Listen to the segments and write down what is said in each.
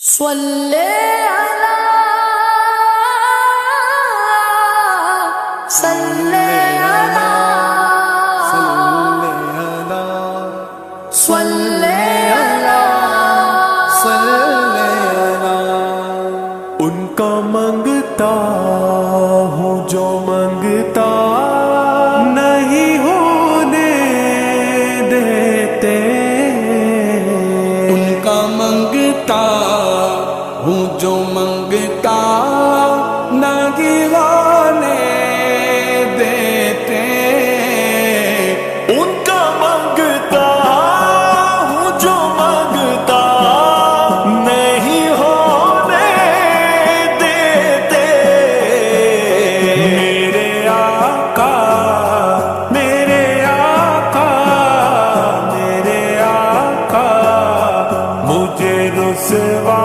صلی علی صلی علی صلی علی ان کا منگتا ہوں جو منگتا نہیں ہونے دیتے، ان کا منگتا ہوں جو منگتا نہیں ہونے دیتے، ان کا منگتا ہوں جو منگتا نہیں ہونے دیتے، میرے آقا میرے آقا میرے آقا مجھے رسوا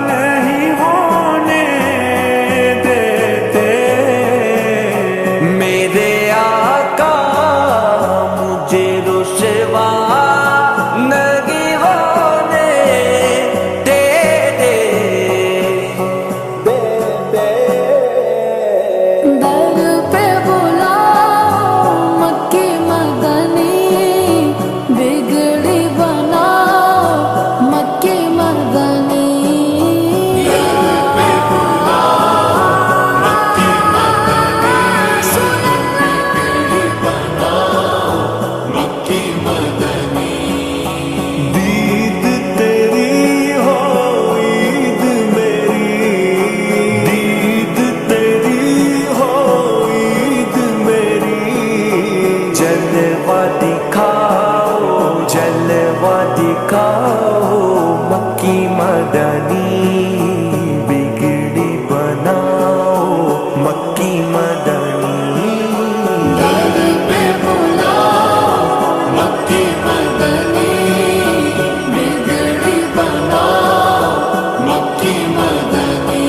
نہیں ہونے دیتے، میرے آقا مجھے رسوا نہیں ہونے دیتے۔ در پہ بلاؤ مکی مدنی، بگڑی بناؤ مکی مدنی، دید تیری ہو عید میری، دید تیری ہو عید میری، جلوہ دکھاؤ جلوہ دکھاؤ مکی مدنی، بگڑی بناؤ مکی مدنی، در پہ بلاؤ مکی مدنی، بگڑی بناؤ مکی مدنی،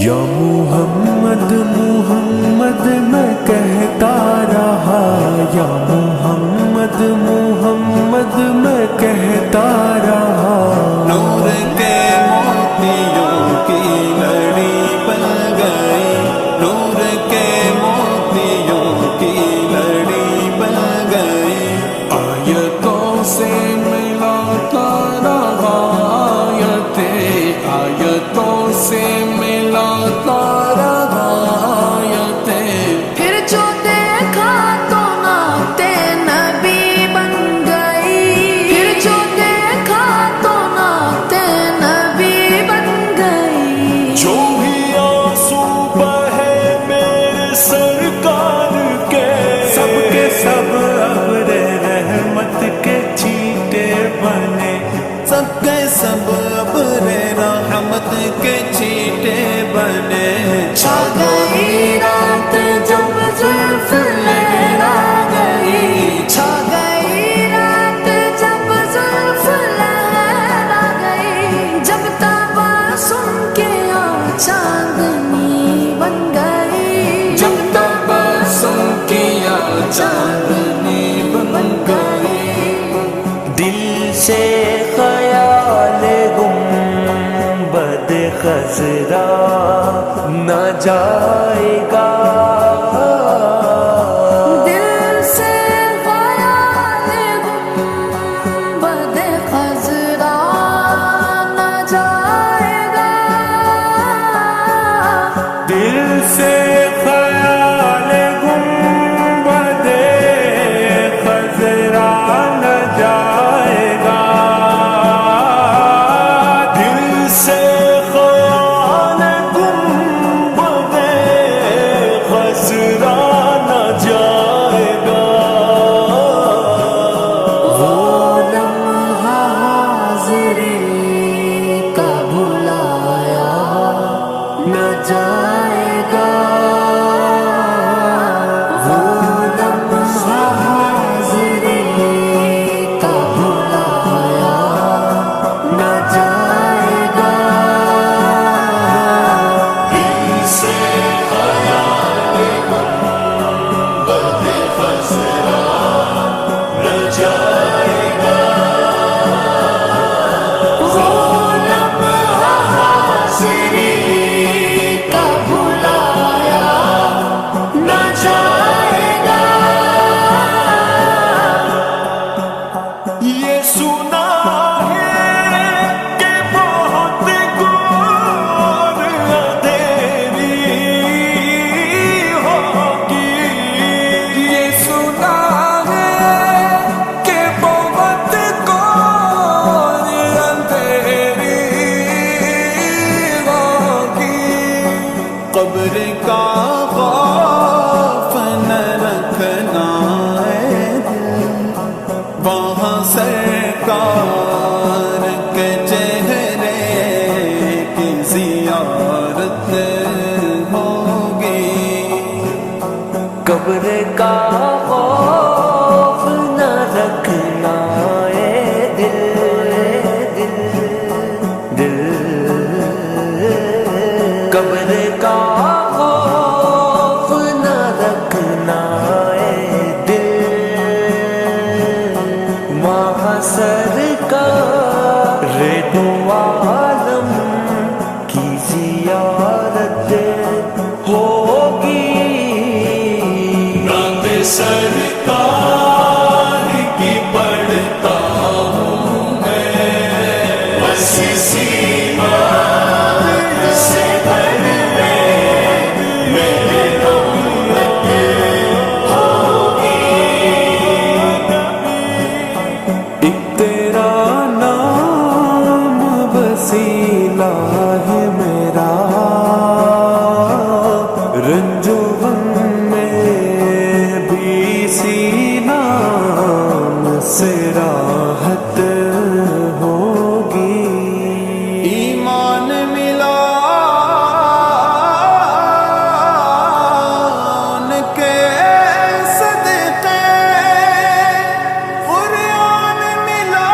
یا محمد محمد میں کہتا رہا، یا محمد محمد میں کہتا رہا، نور کے موتیوں کی لڑی بن گئی، نور کے موتیوں کی لڑی بن گئی، آیتوں سے ملاتا رہا آیتیں، آیتوں سے ملاتا رہا آیتیں، پھر جو دیکھا تو نعت نبی بن گئی، پھر جو دیکھا تو نعت نبی بن گئی، جو بھی آنسو بہے میرے سرکار کے سب ابر رحمت کے چھینٹے بنے، سب کے سب ابر رحمت کے چھینٹے بنے، چھا گئی رات جب زلف لہرا گئی، چھا گئی رات جب زلف لہرا گئی، جب تبسم کیا چاندنی بن گئی، جب تبسم کیا چاندنی بن گئی، دل سے خیال گنبد خضرا نہ جائے گا، دل سے خیال گنبد خضرا نہ جائے گا، دل سے خیال گنبد خضرا نہ جائے گا، دل سے خیال گنبد سرکار دو عالم کی زیارت ہوگی نعت سرکار کی پڑھتا ہوں میں بس سیما سے بھر میرے رحمت ہوگی ایک تیرا نام وسیلہ ہے میرا رنج و غم میں بھی اسی نام سے راحت ہوگی ایمان ملا ان کے صدقے قرآن ملا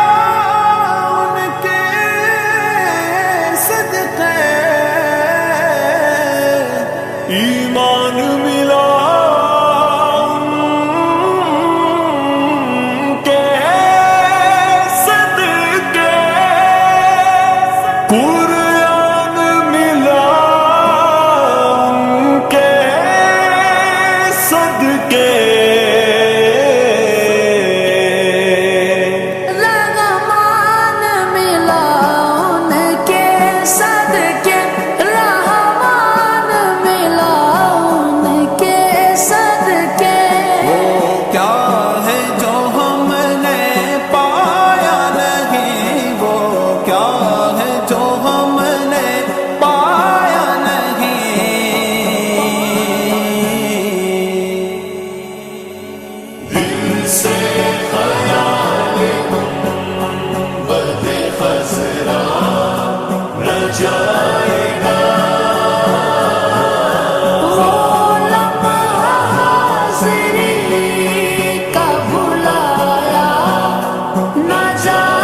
ان کے صدقے ایمان ملا ان کے صدقے قرآن ملا ان کے صدقے رحمان ملا ان کے صدقے رحمان ملا ان کے صدقے کیا ہے جو ہم نے پایا نہیں وہ کیا ہے جو ہم نے پایا نہیں سے خیال گنبد خضرا نہ جائے گا وہ لمحہ حاضری کا بھلایا نہ جائے